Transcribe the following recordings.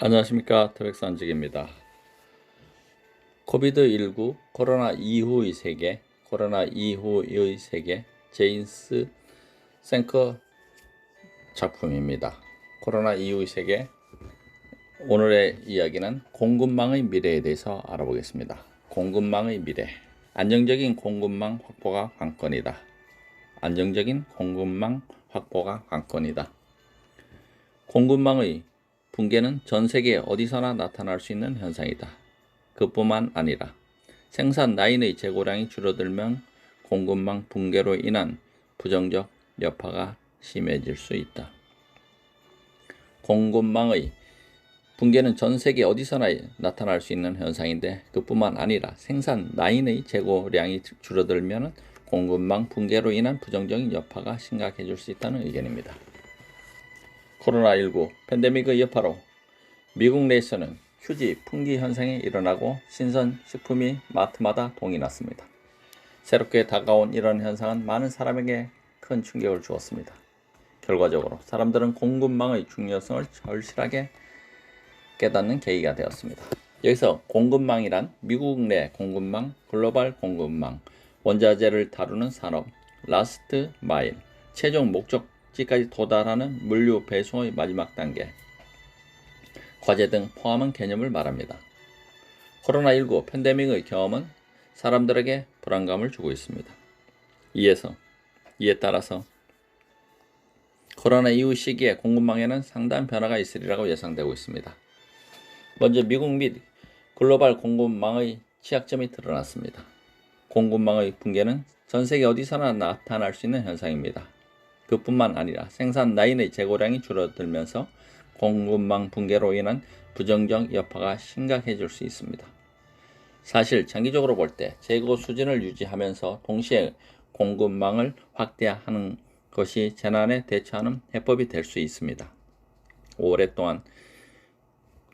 안녕하십니까, 트랙산직입니다. 코비드19 코로나 이후의 세계 제임스 생커 작품입니다. 코로나 이후의 세계, 오늘의 이야기는 공급망의 미래에 대해서 알아보겠습니다. 공급망의 미래. 안정적인 공급망 확보가 관건이다. 안정적인 공급망 확보가 관건이다. 공급망의 붕괴는 전 세계 어디서나 나타날 수 있는 현상이다. 그뿐만 아니라 생산 라인의 재고량이 줄어들면 공급망 붕괴로 인한 부정적 여파가 심해질 수 있다. 공급망의 붕괴는 전 세계 어디서나 나타날 수 있는 현상인데 그뿐만 아니라 생산 라인의 재고량이 줄어들면 공급망 붕괴로 인한 부정적인 여파가 심각해질 수 있다는 의견입니다. 코로나19 팬데믹의 여파로 미국 내에서는 휴지 품귀 현상이 일어나고 신선 식품이 마트마다 동이 났습니다. 새롭게 다가온 이런 현상은 많은 사람에게 큰 충격을 주었습니다. 결과적으로 사람들은 공급망의 중요성을 절실하게 깨닫는 계기가 되었습니다. 여기서 공급망이란 미국 내 공급망, 글로벌 공급망, 원자재를 다루는 산업, 라스트 마일, 최종 목적지까지 도달하는 물류 배송의 마지막 단계, 과제 등 포함한 개념을 말합니다. 코로나19 팬데믹의 경험은 사람들에게 불안감을 주고 있습니다. 이에 따라서 코로나 이후 시기에 공급망에는 상당한 변화가 있으리라고 예상되고 있습니다. 먼저 미국 및 글로벌 공급망의 취약점이 드러났습니다. 공급망의 붕괴는 전 세계 어디서나 나타날 수 있는 현상입니다. 그뿐만 아니라 생산 라인의 재고량이 줄어들면서 공급망 붕괴로 인한 부정적 여파가 심각해질 수 있습니다. 사실 장기적으로 볼 때 재고 수준을 유지하면서 동시에 공급망을 확대하는 것이 재난에 대처하는 해법이 될 수 있습니다.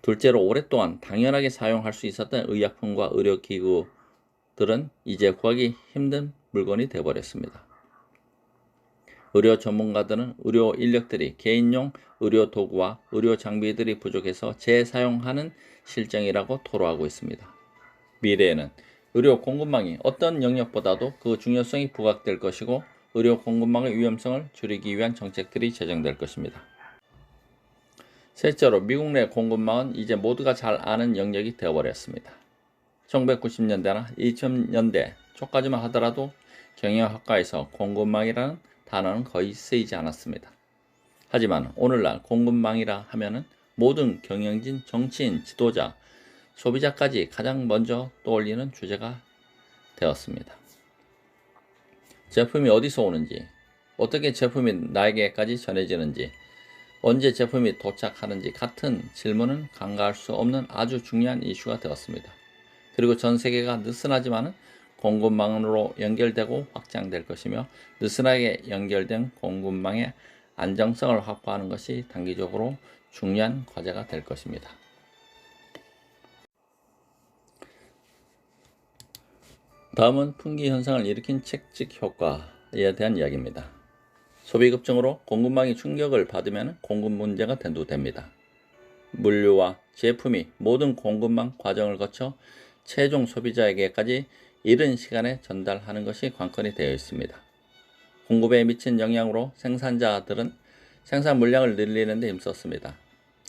둘째로 오랫동안 당연하게 사용할 수 있었던 의약품과 의료기구들은 이제 구하기 힘든 물건이 되어버렸습니다. 의료 전문가들은 의료 인력들이 개인용 의료 도구와 의료 장비들이 부족해서 재사용하는 실정이라고 토로하고 있습니다. 미래에는 의료 공급망이 어떤 영역보다도 그 중요성이 부각될 것이고 의료 공급망의 위험성을 줄이기 위한 정책들이 제정될 것입니다. 셋째로 미국 내 공급망은 이제 모두가 잘 아는 영역이 되어버렸습니다. 1990년대나 2000년대 초까지만 하더라도 경영학과에서 공급망이라는 단어는 거의 쓰이지 않았습니다. 하지만 오늘날 공급망이라 하면은 모든 경영진, 정치인, 지도자, 소비자까지 가장 먼저 떠올리는 주제가 되었습니다. 제품이 어디서 오는지, 어떻게 제품이 나에게까지 전해지는지, 언제 제품이 도착하는지 같은 질문은 간과할 수 없는 아주 중요한 이슈가 되었습니다. 그리고 전 세계가 느슨하지만 공급망으로 연결되고 확장될 것이며 느슨하게 연결된 공급망의 안정성을 확보하는 것이 단기적으로 중요한 과제가 될 것입니다. 다음은 품귀 현상을 일으킨 채찍 효과에 대한 이야기입니다. 소비 급증으로 공급망이 충격을 받으면 공급 문제가 대두됩니다. 물류와 제품이 모든 공급망 과정을 거쳐 최종 소비자에게까지 이른 시간에 전달하는 것이 관건이 되어 있습니다. 공급에 미친 영향으로 생산자들은 생산 물량을 늘리는 데 힘썼습니다.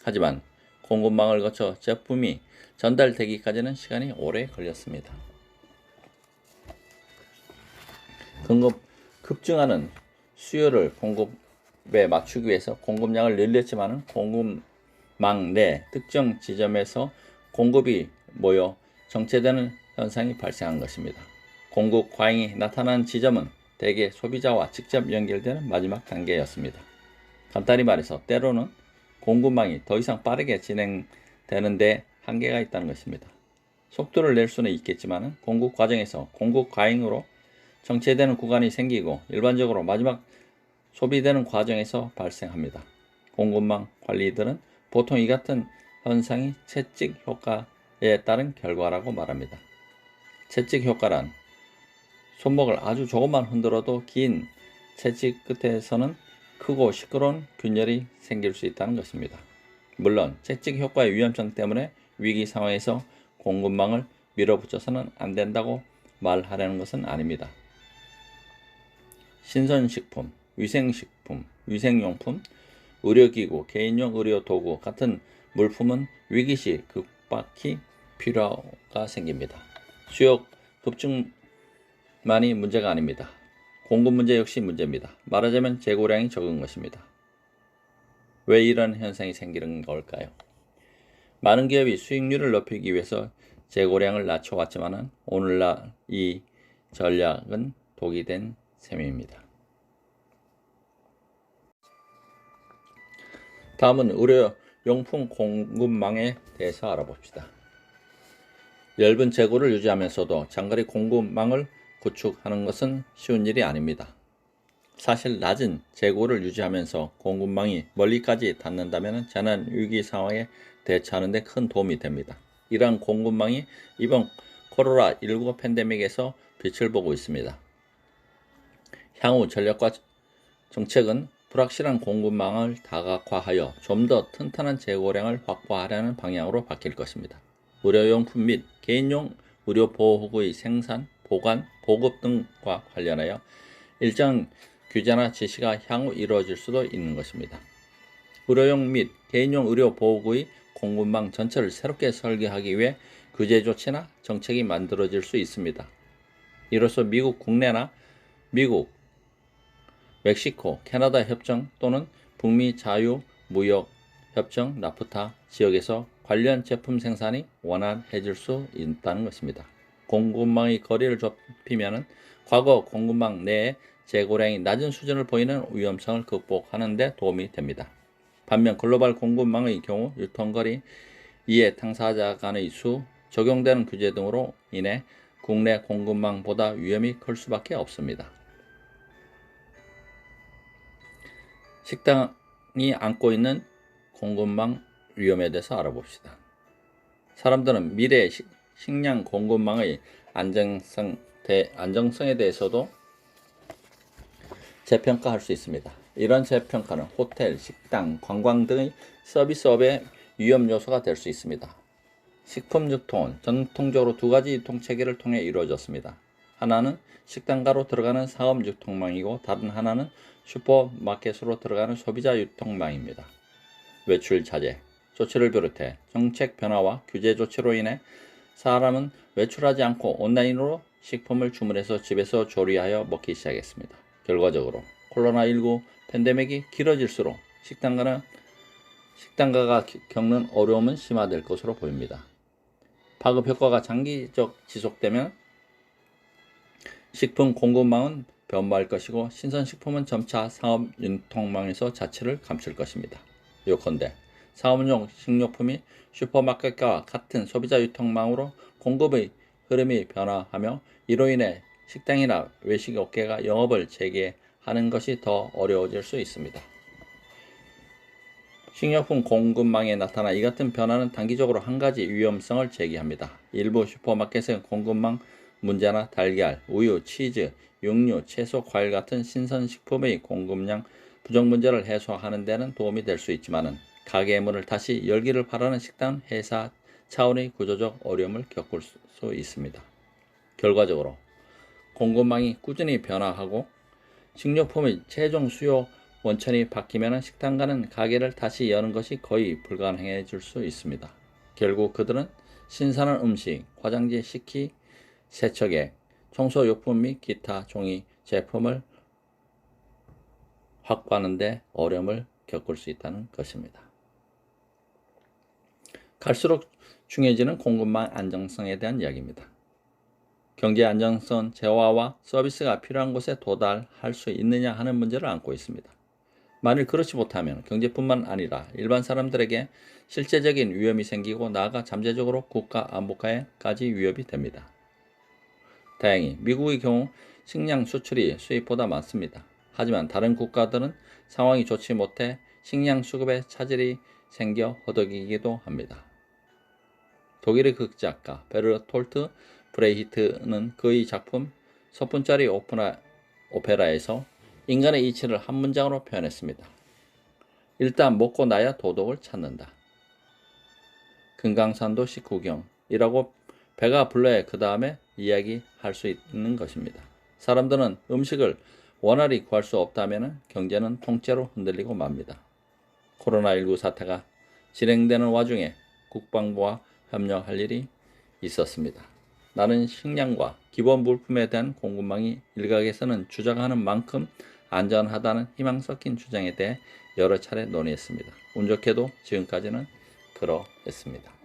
하지만 공급망을 거쳐 제품이 전달되기까지는 시간이 오래 걸렸습니다. 급증하는 수요를 공급에 맞추기 위해서 공급량을 늘렸지만 공급망 내 특정 지점에서 공급이 모여 정체되는 현상이 발생한 것입니다. 공급 과잉이 나타난 지점은 대개 소비자와 직접 연결되는 마지막 단계였습니다. 간단히 말해서 때로는 공급망이 더 이상 빠르게 진행되는 데 한계가 있다는 것입니다. 속도를 낼 수는 있겠지만 공급 과정에서 공급 과잉으로 정체되는 구간이 생기고 일반적으로 마지막 소비되는 과정에서 발생합니다. 공급망 관리들은 보통 이 같은 현상이 채찍 효과에 따른 결과라고 말합니다. 채찍 효과란 손목을 아주 조금만 흔들어도 긴 채찍 끝에서는 크고 시끄러운 균열이 생길 수 있다는 것입니다. 물론 채찍 효과의 위험성 때문에 위기 상황에서 공급망을 밀어붙여서는 안 된다고 말하려는 것은 아닙니다. 신선식품, 위생식품, 위생용품, 의료기구, 개인용 의료도구 같은 물품은 위기시 급박히 필요가 생깁니다. 수요 급증만이 문제가 아닙니다. 공급 문제 역시 문제입니다. 말하자면 재고량이 적은 것입니다. 왜 이런 현상이 생기는 걸까요? 많은 기업이 수익률을 높이기 위해서 재고량을 낮춰왔지만 오늘날 이 전략은 독이 된 셈입니다. 다음은 의료용품 공급망에 대해서 알아봅시다. 얇은 재고를 유지하면서도 장거리 공급망을 구축하는 것은 쉬운 일이 아닙니다. 사실 낮은 재고를 유지하면서 공급망이 멀리까지 닿는다면 재난 위기 상황에 대처하는 데 큰 도움이 됩니다. 이러한 공급망이 이번 코로나19 팬데믹에서 빛을 보고 있습니다. 향후 전략과 정책은 불확실한 공급망을 다각화하여 좀 더 튼튼한 재고량을 확보하려는 방향으로 바뀔 것입니다. 의료용품 및 개인용 의료보호구의 생산, 보관, 보급 등과 관련하여 일정 규제나 지시가 향후 이루어질 수도 있는 것입니다. 의료용 및 개인용 의료보호구의 공급망 전체를 새롭게 설계하기 위해 규제 조치나 정책이 만들어질 수 있습니다. 이로써 미국 국내나 미국, 멕시코, 캐나다 협정 또는 북미 자유무역협정 나프타 지역에서 관련 제품 생산이 원활해질 수 있다는 것입니다. 공급망의 거리를 좁히면 과거 공급망 내에 재고량이 낮은 수준을 보이는 위험성을 극복하는 데 도움이 됩니다. 반면 글로벌 공급망의 경우 유통거리, 이해 당사자 간의 수, 적용되는 규제 등으로 인해 국내 공급망보다 위험이 클 수밖에 없습니다. 식당이 안고 있는 공급망 위험에 대해서 알아봅시다. 사람들은 미래의 식량 공급망의 안정성에 대해서도 재평가할 수 있습니다. 이런 재평가는 호텔, 식당, 관광 등의 서비스업의 위험 요소가 될 수 있습니다. 식품 유통은 전통적으로 두 가지 유통체계를 통해 이루어졌습니다. 하나는 식당가로 들어가는 상업 유통망이고 다른 하나는 슈퍼마켓으로 들어가는 소비자 유통망입니다. 외출 자제 조치를 비롯해 정책 변화와 규제 조치로 인해 사람은 외출하지 않고 온라인으로 식품을 주문해서 집에서 조리하여 먹기 시작했습니다. 결과적으로 코로나19 팬데믹이 길어질수록 식당가가 겪는 어려움은 심화될 것으로 보입니다. 파급 효과가 장기적 지속되면 식품 공급망은 변모할 것이고 신선식품은 점차 상업 유통망에서 자취를 감출 것입니다. 요컨대 상업용 식료품이 슈퍼마켓과 같은 소비자 유통망으로 공급의 흐름이 변화하며 이로 인해 식당이나 외식 업계가 영업을 재개하는 것이 더 어려워질 수 있습니다. 식료품 공급망에 나타난 이 같은 변화는 단기적으로 한 가지 위험성을 제기합니다. 일부 슈퍼마켓은 공급망 문제나 달걀, 우유, 치즈, 육류, 채소, 과일 같은 신선식품의 공급량 부족 문제를 해소하는 데는 도움이 될 수 있지만 가게의 문을 다시 열기를 바라는 식당은 회사 차원의 구조적 어려움을 겪을 수 있습니다. 결과적으로 공급망이 꾸준히 변화하고 식료품의 최종 수요 원천이 바뀌면 식당가는 가게를 다시 여는 것이 거의 불가능해질 수 있습니다. 결국 그들은 신선한 음식, 화장지, 식기, 세척액, 청소용품 및 기타 종이 제품을 확보하는 데 어려움을 겪을 수 있다는 것입니다. 갈수록 중요해지는 공급망 안정성에 대한 이야기입니다. 경제 안정성 재화와 서비스가 필요한 곳에 도달할 수 있느냐 하는 문제를 안고 있습니다. 만일 그렇지 못하면 경제뿐만 아니라 일반 사람들에게 실제적인 위험이 생기고 나아가 잠재적으로 국가 안보가에까지 위협이 됩니다. 다행히 미국의 경우 식량 수출이 수입보다 많습니다. 하지만 다른 국가들은 상황이 좋지 못해 식량 수급에 차질이 생겨 허덕이기도 합니다. 독일의 극작가 베르톨트 브레히트는 그의 작품 서푼짜리 오페라에서 인간의 이치를 한 문장으로 표현했습니다. 일단 먹고 나야 도덕을 찾는다. 금강산도 식후경이라고 배가 불러야 그 다음에 이야기할 수 있는 것입니다. 사람들은 음식을 원활히 구할 수 없다면 경제는 통째로 흔들리고 맙니다. 코로나19 사태가 진행되는 와중에 국방부와 협력할 일이 있었습니다. 나는 식량과 기본 물품에 대한 공급망이 일각에서는 주장하는 만큼 안전하다는 희망 섞인 주장에 대해 여러 차례 논의했습니다. 운 좋게도 지금까지는 그러했습니다.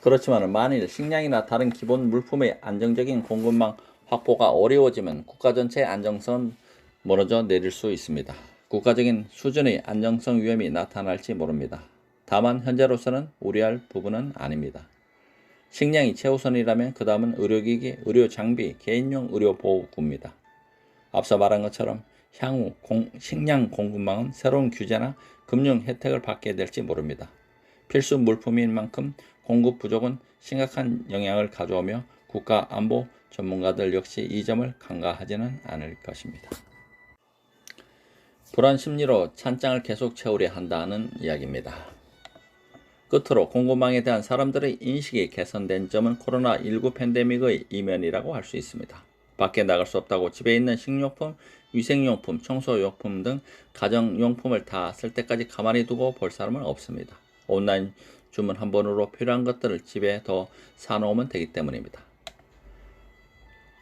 그렇지만 만일 식량이나 다른 기본 물품의 안정적인 공급망 확보가 어려워지면 국가 전체의 안정성은 무너져 내릴 수 있습니다. 국가적인 수준의 안정성 위험이 나타날지 모릅니다. 다만 현재로서는 우려할 부분은 아닙니다. 식량이 최우선이라면 그 다음은 의료기기, 의료장비, 개인용 의료보호구입니다. 앞서 말한 것처럼 향후 식량 공급망은 새로운 규제나 금융 혜택을 받게 될지 모릅니다. 필수 물품인 만큼 공급 부족은 심각한 영향을 가져오며 국가 안보 전문가들 역시 이 점을 간과하지는 않을 것입니다. 불안 심리로 찬장을 계속 채우려 한다는 이야기입니다. 끝으로 공급망에 대한 사람들의 인식이 개선된 점은 코로나19 팬데믹의 이면이라고 할 수 있습니다. 밖에 나갈 수 없다고 집에 있는 식료품, 위생용품, 청소용품 등 가정용품을 다 쓸 때까지 가만히 두고 볼 사람은 없습니다. 온라인 주문 한 번으로 필요한 것들을 집에 더 사놓으면 되기 때문입니다.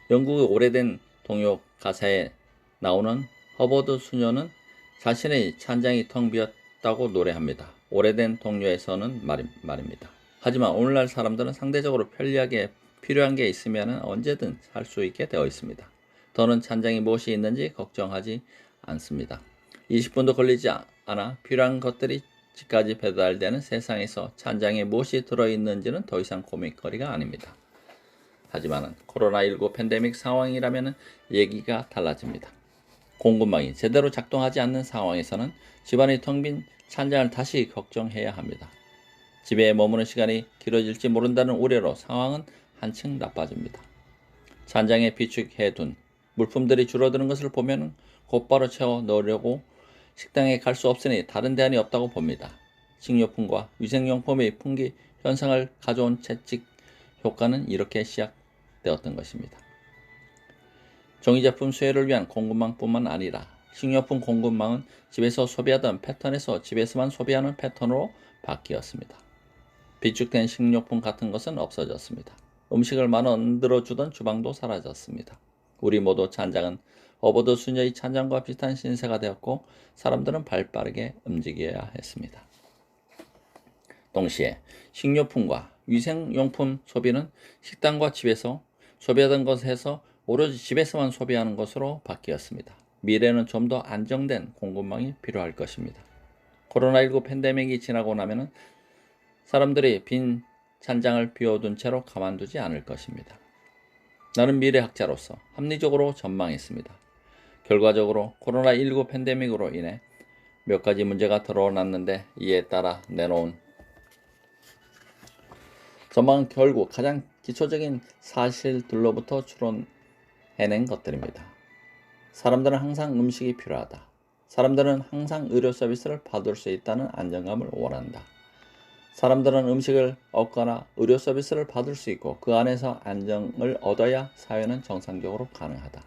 영국의 오래된 동요 가사에 나오는 허버드 수녀는 자신의 찬장이 텅 비었다고 노래합니다. 오래된 동요에서는 말입니다. 하지만 오늘날 사람들은 상대적으로 편리하게 필요한 게 있으면 언제든 살 수 있게 되어 있습니다. 더는 찬장이 무엇이 있는지 걱정하지 않습니다. 20분도 걸리지 않아 필요한 것들이 집까지 배달되는 세상에서 찬장에 무엇이 들어있는지는 더 이상 고민거리가 아닙니다. 하지만 코로나19 팬데믹 상황이라면 얘기가 달라집니다. 공급망이 제대로 작동하지 않는 상황에서는 집안이 텅 빈 찬장을 다시 걱정해야 합니다. 집에 머무는 시간이 길어질지 모른다는 우려로 상황은 한층 나빠집니다. 찬장에 비축해둔 물품들이 줄어드는 것을 보면 곧바로 채워 넣으려고 식당에 갈 수 없으니 다른 대안이 없다고 봅니다. 식료품과 위생용품의 풍기 현상을 가져온 채찍 효과는 이렇게 시작되었던 것입니다. 종이제품 수혜를 위한 공급망뿐만 아니라 식료품 공급망은 집에서 소비하던 패턴에서 집에서만 소비하는 패턴으로 바뀌었습니다. 비축된 식료품 같은 것은 없어졌습니다. 음식을 만들어주던 주방도 사라졌습니다. 우리 모두 찬장은 허버드 수녀의 찬장과 비슷한 신세가 되었고 사람들은 발빠르게 움직여야 했습니다. 동시에 식료품과 위생용품 소비는 식당과 집에서 소비하던 것에서 오로지 집에서만 소비하는 것으로 바뀌었습니다. 미래는 좀 더 안정된 공급망이 필요할 것입니다. 코로나19 팬데믹이 지나고 나면 사람들이 빈 찬장을 비워둔 채로 가만두지 않을 것입니다. 나는 미래학자로서 합리적으로 전망했습니다. 결과적으로 코로나19 팬데믹으로 인해 몇 가지 문제가 드러났는데 이에 따라 내놓은 전망은 결국 가장 기초적인 사실들로부터 추론해낸 것들입니다. 사람들은 항상 음식이 필요하다. 사람들은 항상 의료 서비스를 받을 수 있다는 안정감을 원한다. 사람들은 음식을 얻거나 의료 서비스를 받을 수 있고 그 안에서 안정을 얻어야 사회는 정상적으로 가능하다.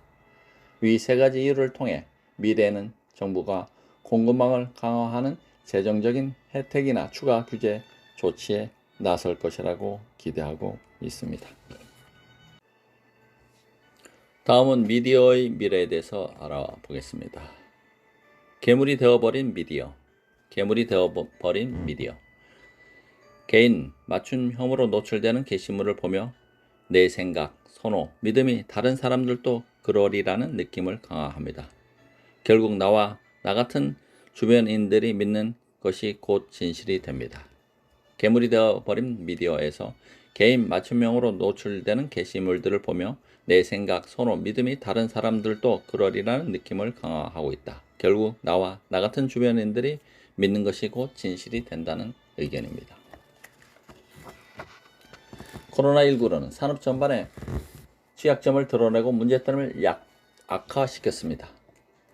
위 세 가지 이유를 통해 미래에는 정부가 공급망을 강화하는 재정적인 혜택이나 추가 규제 조치에 나설 것이라고 기대하고 있습니다. 다음은 미디어의 미래에 대해서 알아보겠습니다. 괴물이 되어버린 미디어. 개인 맞춤형으로 노출되는 게시물을 보며 내 생각, 선호, 믿음이 다른 사람들도 그러리라는 느낌을 강화합니다. 결국 나와 나 같은 주변인들이 믿는 것이 곧 진실이 됩니다. 괴물이 되어버린 미디어에서 개인 맞춤형으로 노출되는 게시물들을 보며 내 생각, 선호, 믿음이 다른 사람들도 그러리라는 느낌을 강화하고 있다. 결국 나와 나 같은 주변인들이 믿는 것이 곧 진실이 된다는 의견입니다. 코로나19는 산업 전반에 취약점을 드러내고 문제점을 악화시켰습니다.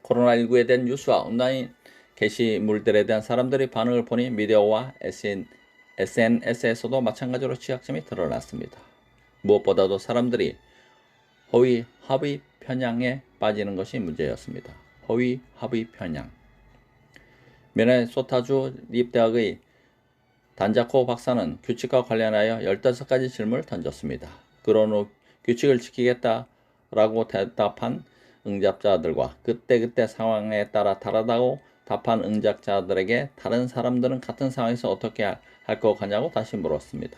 코로나19에 대한 뉴스와 온라인 게시물들에 대한 사람들의 반응을 보니 미디어와 SNS에서도 마찬가지로 취약점이 드러났습니다. 무엇보다도 사람들이 허위 합의 편향에 빠지는 것이 문제였습니다. 허위 합의 편향. 미네소타주 립대학의 단자코 박사는 규칙과 관련하여 15가지 질문을 던졌습니다. 그런 후 규칙을 지키겠다라고 대답한 응답자들과 그때그때 상황에 따라 다르다고 답한 응답자들에게 다른 사람들은 같은 상황에서 어떻게 할 것 같냐고 다시 물었습니다.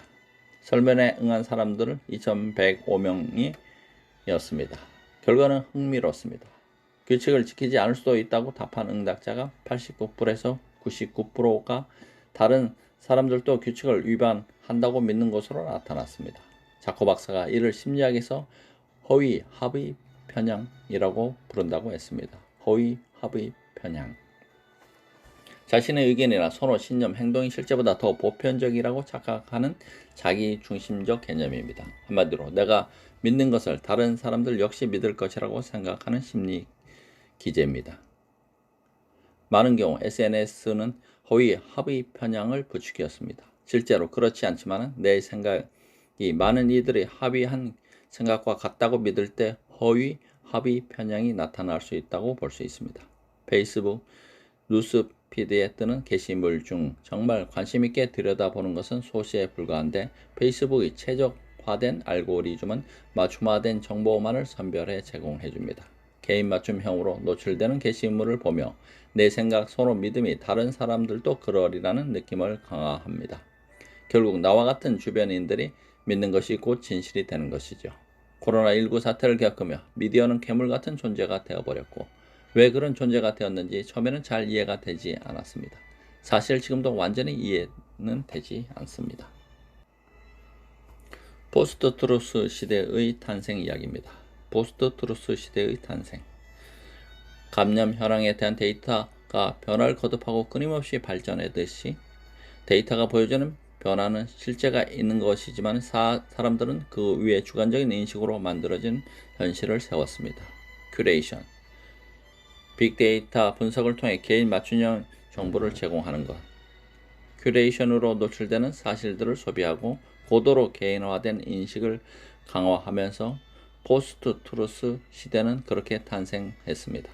설문에 응한 사람들은 2105명이었습니다. 결과는 흥미롭습니다. 규칙을 지키지 않을 수도 있다고 답한 응답자가 89%에서 99%가 다른 사람들도 규칙을 위반한다고 믿는 것으로 나타났습니다. 자코 박사가 이를 심리학에서 허위 합의 편향이라고 부른다고 했습니다. 허위 합의 편향. 자신의 의견이나 선호, 신념, 행동이 실제보다 더 보편적이라고 착각하는 자기중심적 개념입니다. 한마디로 내가 믿는 것을 다른 사람들 역시 믿을 것이라고 생각하는 심리 기제입니다. 많은 경우 SNS는 허위 합의 편향을 부추겼습니다. 실제로 그렇지 않지만 내 생각이 많은 이들이 합의한 생각과 같다고 믿을 때 허위 합의 편향이 나타날 수 있다고 볼 수 있습니다. 페이스북 뉴스피드에 뜨는 게시물 중 정말 관심 있게 들여다보는 것은 소수에 불과한데 페이스북의 최적화된 알고리즘은 맞춤화된 정보만을 선별해 제공해 줍니다. 개인 맞춤형으로 노출되는 게시물을 보며 내 생각, 선호, 믿음이 다른 사람들도 그러리라는 느낌을 강화합니다. 결국 나와 같은 주변인들이 믿는 것이 곧 진실이 되는 것이죠. 코로나19 사태를 겪으며 미디어는 괴물 같은 존재가 되어버렸고 왜 그런 존재가 되었는지 처음에는 잘 이해가 되지 않았습니다. 사실 지금도 완전히 이해는 되지 않습니다. 포스트 트루스 시대의 탄생 이야기입니다. 포스트 트루스 시대의 탄생. 감염 현황에 대한 데이터가 변화를 거듭하고 끊임없이 발전하듯이 데이터가 보여주는 변화는 실제가 있는 것이지만 사람들은 그 위에 주관적인 인식으로 만들어진 현실을 세웠습니다. 큐레이션. 빅데이터 분석을 통해 개인 맞춤형 정보를 제공하는 것. 큐레이션으로 노출되는 사실들을 소비하고 고도로 개인화된 인식을 강화하면서 포스트 트루스 시대는 그렇게 탄생했습니다.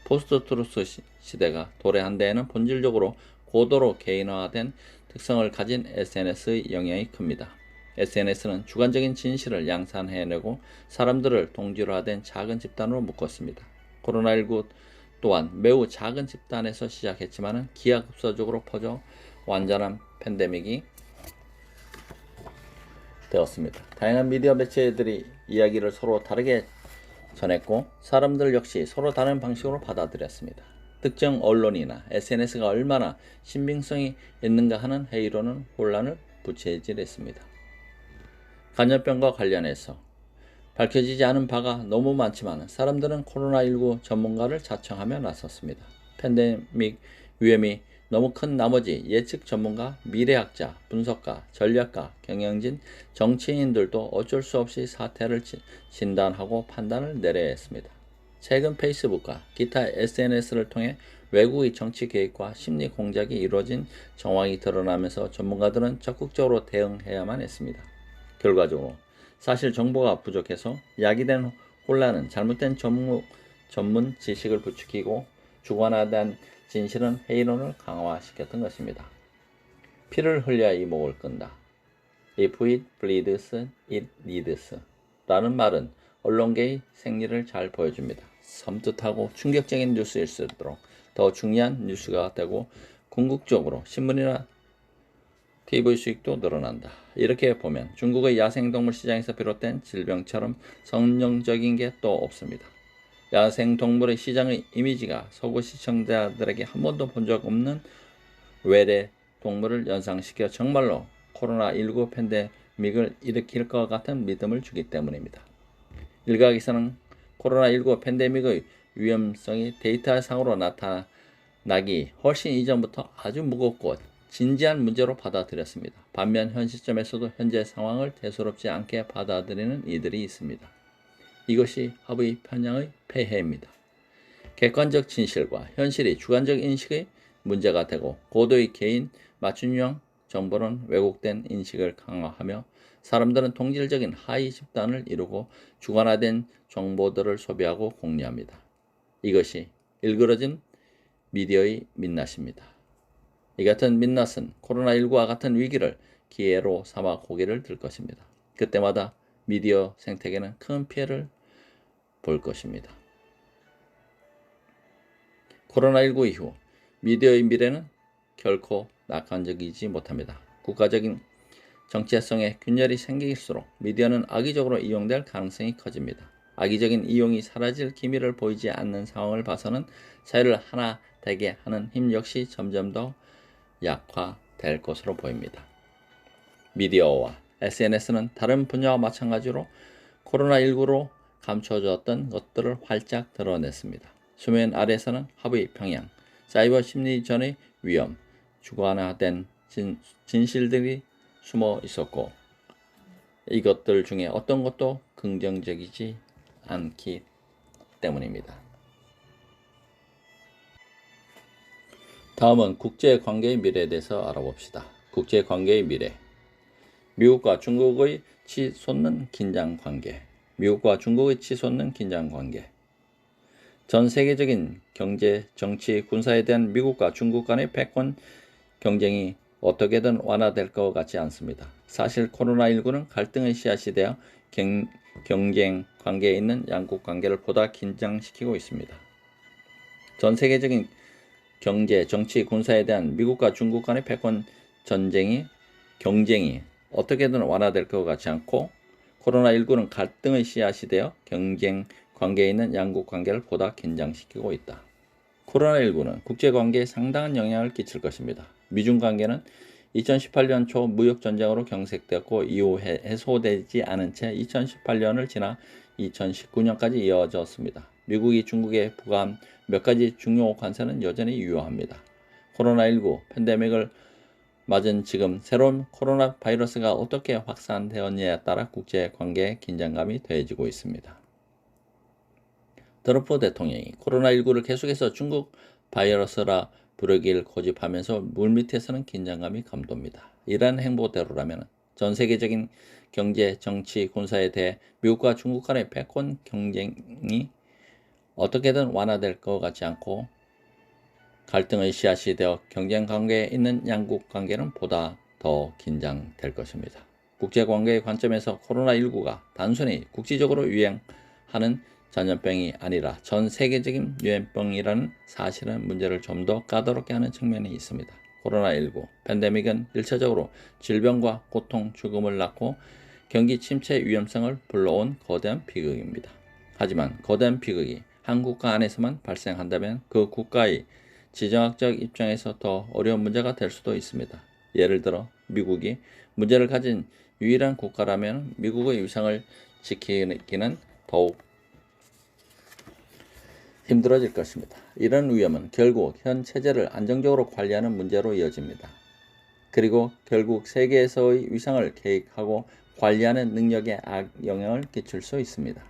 포스트 트루스 시대가 도래한 데에는 본질적으로 고도로 개인화된 특성을 가진 SNS의 영향이 큽니다. SNS는 주관적인 진실을 양산해내고 사람들을 동질화된 작은 집단으로 묶었습니다. 코로나19 또한 매우 작은 집단에서 시작했지만 기하급수적으로 퍼져 완전한 팬데믹이 되었습니다. 다양한 미디어 매체들이 이야기를 서로 다르게 전했고 사람들 역시 서로 다른 방식으로 받아들였습니다. 특정 언론이나 SNS가 얼마나 신빙성이 있는가 하는 회의론은 혼란을 부채질했습니다. 감염병과 관련해서 밝혀지지 않은 바가 너무 많지만 사람들은 코로나19 전문가를 자청하며 나섰습니다. 팬데믹 위험이 너무 큰 나머지 예측 전문가, 미래학자, 분석가, 전략가, 경영진, 정치인들도 어쩔 수 없이 사태를 진단하고 판단을 내려야 했습니다. 최근 페이스북과 기타 SNS를 통해 외국의 정치 계획과 심리 공작이 이루어진 정황이 드러나면서 전문가들은 적극적으로 대응해야만 했습니다. 결과적으로 사실 정보가 부족해서 야기된 혼란은 잘못된 전문 지식을 부추기고 주관하던 진실은 회의론을 강화시켰던 것입니다. 피를 흘려야 이목을 끈다. If it bleeds, it leads. 라는 말은 언론계의 생리를 잘 보여줍니다. 섬뜩하고 충격적인 뉴스일수록 더 중요한 뉴스가 되고 궁극적으로 신문이나 TV 수익도 늘어난다. 이렇게 보면 중국의 야생동물 시장에서 비롯된 질병처럼 성능적인 게 또 없습니다. 야생동물의 시장의 이미지가 서구 시청자들에게 한 번도 본 적 없는 외래 동물을 연상시켜 정말로 코로나19 팬데믹을 일으킬 것 같은 믿음을 주기 때문입니다. 일각에서는 코로나19 팬데믹의 위험성이 데이터상으로 나타나기 훨씬 이전부터 아주 무겁고 진지한 문제로 받아들였습니다. 반면 현 시점에서도 현재 상황을 대수롭지 않게 받아들이는 이들이 있습니다. 이것이 합의 편향의 폐해입니다. 객관적 진실과 현실이 주관적 인식의 문제가 되고 고도의 개인 맞춤형 정보는 왜곡된 인식을 강화하며 사람들은 동질적인 하위 집단을 이루고 주관화된 정보들을 소비하고 공유합니다. 이것이 일그러진 미디어의 민낯입니다. 이 같은 민낯은 코로나19와 같은 위기를 기회로 삼아 고개를 들 것입니다. 그때마다 미디어 생태계는 큰 피해를 볼 것입니다. 코로나19 이후 미디어의 미래는 결코 낙관적이지 못합니다. 국가적인 정체성에 균열이 생길수록 미디어는 악의적으로 이용될 가능성이 커집니다. 악의적인 이용이 사라질 기미를 보이지 않는 상황을 봐서는 사회를 하나 되게 하는 힘 역시 점점 더 약화될 것으로 보입니다. 미디어와 SNS는 다른 분야와 마찬가지로 코로나19로 감춰졌던 것들을 활짝 드러냈습니다. 수면 아래서는 합의 평양, 사이버 심리전의 위험, 주관화된 진실들이 숨어 있었고 이것들 중에 어떤 것도 긍정적이지 않기 때문입니다. 다음은 국제관계의 미래에 대해서 알아봅시다. 국제관계의 미래. 미국과 중국의 치솟는 긴장관계. 미국과 중국의 치솟는 긴장관계. 전 세계적인 경제, 정치, 군사에 대한 미국과 중국 간의 패권 경쟁이 어떻게든 완화될 것 같지 않습니다. 사실 코로나19는 갈등의 씨앗이 되어 경쟁 관계에 있는 양국 관계를 보다 긴장시키고 있습니다. 전 세계적인 경제, 정치, 군사에 대한 미국과 중국 간의 패권 경쟁이 어떻게든 완화될 것 같지 않고 코로나19는 갈등의 씨앗이 되어 경쟁 관계에 있는 양국 관계를 보다 긴장시키고 있다. 코로나19는 국제관계에 상당한 영향을 끼칠 것입니다. 미중 관계는 2018년 초 무역전쟁으로 경색되었고 이후 해소되지 않은 채 2018년을 지나 2019년까지 이어졌습니다. 미국이 중국에 부과한 몇 가지 중요 관세는 여전히 유효합니다. 코로나19 팬데믹을 맞은 지금 새로운 코로나 바이러스가 어떻게 확산되었냐에 따라 국제관계의 긴장감이 더해지고 있습니다. 트럼프 대통령이 코로나19를 계속해서 중국 바이러스라 부르기를 고집하면서 물밑에서는 긴장감이 감돕니다. 이러한 행보대로라면 전 세계적인 경제, 정치, 군사에 대해 미국과 중국 간의 패권 경쟁이 어떻게든 완화될 것 같지 않고 갈등의 씨앗이 되어 경쟁 관계에 있는 양국 관계는 보다 더 긴장될 것입니다. 국제관계의 관점에서 코로나19가 단순히 국지적으로 유행하는 전염병이 아니라 전 세계적인 유행병이라는 사실은 문제를 좀 더 까다롭게 하는 측면이 있습니다. 코로나19 팬데믹은 1차적으로 질병과 고통, 죽음을 낳고 경기 침체 위험성을 불러온 거대한 비극입니다. 하지만 거대한 비극이 한 국가 안에서만 발생한다면 그 국가의 지정학적 입장에서 더 어려운 문제가 될 수도 있습니다. 예를 들어 미국이 문제를 가진 유일한 국가라면 미국의 위상을 지키기는 더욱 힘들어질 것입니다. 이런 위험은 결국 현 체제를 안정적으로 관리하는 문제로 이어집니다. 그리고 결국 세계에서의 위상을 계획하고 관리하는 능력에 악영향을 끼칠 수 있습니다.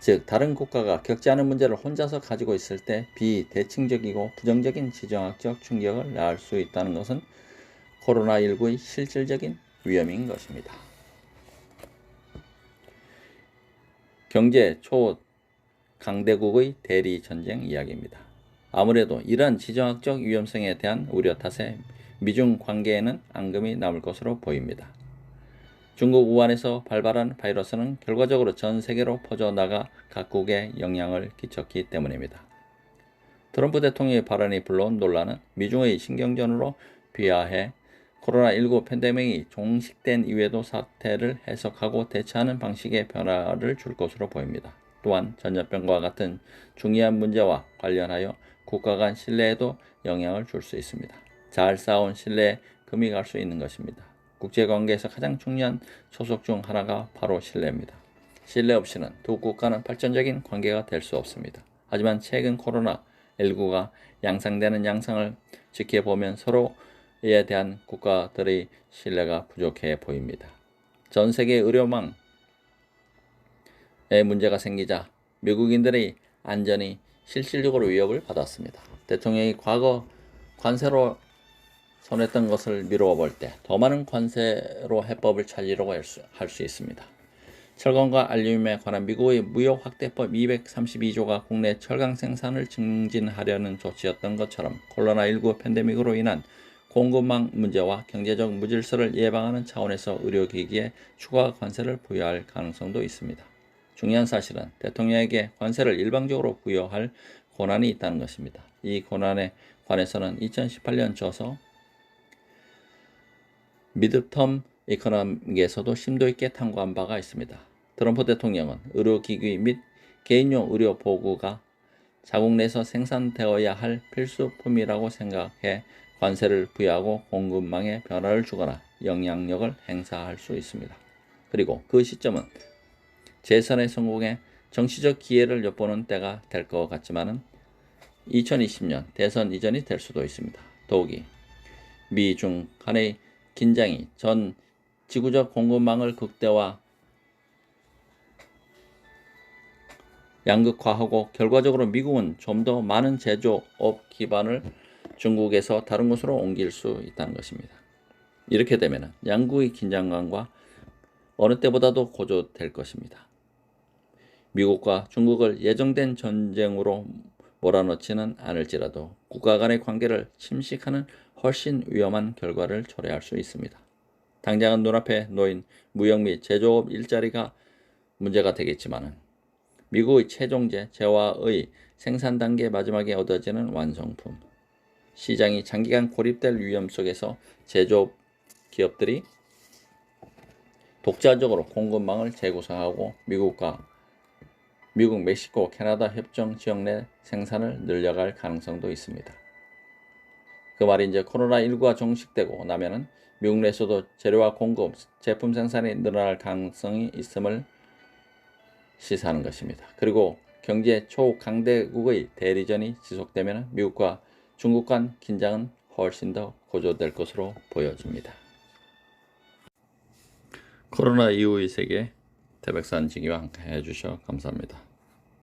즉 다른 국가가 겪지 않은 문제를 혼자서 가지고 있을 때 비대칭적이고 부정적인 지정학적 충격을 낳을 수 있다는 것은 코로나19의 실질적인 위험인 것입니다. 경제 초강대국의 대리전쟁 이야기입니다. 아무래도 이러한 지정학적 위험성에 대한 우려 탓에 미중 관계에는 앙금이 남을 것으로 보입니다. 중국 우한에서 발발한 바이러스는 결과적으로 전 세계로 퍼져나가 각국에 영향을 끼쳤기 때문입니다. 트럼프 대통령의 발언이 불러온 논란은 미중의 신경전으로 비하해 코로나19 팬데믹이 종식된 이후에도 사태를 해석하고 대처하는 방식의 변화를 줄 것으로 보입니다. 또한 전염병과 같은 중요한 문제와 관련하여 국가 간 신뢰에도 영향을 줄 수 있습니다. 잘 쌓아온 신뢰에 금이 갈 수 있는 것입니다. 국제관계에서 가장 중요한 초석 중 하나가 바로 신뢰입니다. 신뢰 없이는 두 국가는 발전적인 관계가 될 수 없습니다. 하지만 최근 코로나19가 양상되는 양상을 지켜보면 서로에 대한 국가들의 신뢰가 부족해 보입니다. 전 세계 의료망에 문제가 생기자 미국인들의 안전이 실질적으로 위협을 받았습니다. 대통령이 과거 관세로 손했던 것을 미루어 볼 때 더 많은 관세로 해법을 찾으려고 할 수 있습니다. 철강과 알루미늄에 관한 미국의 무역 확대법 232조가 국내 철강 생산을 증진하려는 조치였던 것처럼 코로나19 팬데믹으로 인한 공급망 문제와 경제적 무질서를 예방하는 차원에서 의료기기에 추가 관세를 부여할 가능성도 있습니다. 중요한 사실은 대통령에게 관세를 일방적으로 부여할 권한이 있다는 것입니다. 이 권한에 관해서는 2018년 저서 미드텀 이코노믹에서도 심도 있게 탐구한 바가 있습니다. 트럼프 대통령은 의료기기 및 개인용 의료 보구가 자국 내에서 생산되어야 할 필수품이라고 생각해 관세를 부여하고 공급망에 변화를 주거나 영향력을 행사할 수 있습니다. 그리고 그 시점은 재선의 성공에 정치적 기회를 엿보는 때가 될 것 같지만은 2020년 대선 이전이 될 수도 있습니다. 더욱이 미중 간의 긴장이 전 지구적 공급망을 극대화 양극화하고 결과적으로 미국은 좀 더 많은 제조업 기반을 중국에서 다른 곳으로 옮길 수 있다는 것입니다. 이렇게 되면 양국의 긴장감과 어느 때보다도 고조될 것입니다. 미국과 중국을 예정된 전쟁으로 몰아넣지는 않을지라도 국가 간의 관계를 침식하는 훨씬 위험한 결과를 초래할 수 있습니다. 당장은 눈앞에 놓인 무역 및 제조업 일자리가 문제가 되겠지만 미국의 최종재 재화의 생산 단계 마지막에 얻어지는 완성품, 시장이 장기간 고립될 위험 속에서 제조업 기업들이 독자적으로 공급망을 재구성하고 미국, 멕시코, 캐나다 협정 지역 내 생산을 늘려갈 가능성도 있습니다. 그 말이 이제 코로나19가 종식되고 나면은 미국 내에서도 재료와 공급, 제품 생산이 늘어날 가능성이 있음을 시사하는 것입니다. 그리고 경제 초강대국의 대리전이 지속되면 미국과 중국 간 긴장은 훨씬 더 고조될 것으로 보여집니다. 코로나 이후의 세계, 태백산 지기와 함께 해주셔서 감사합니다.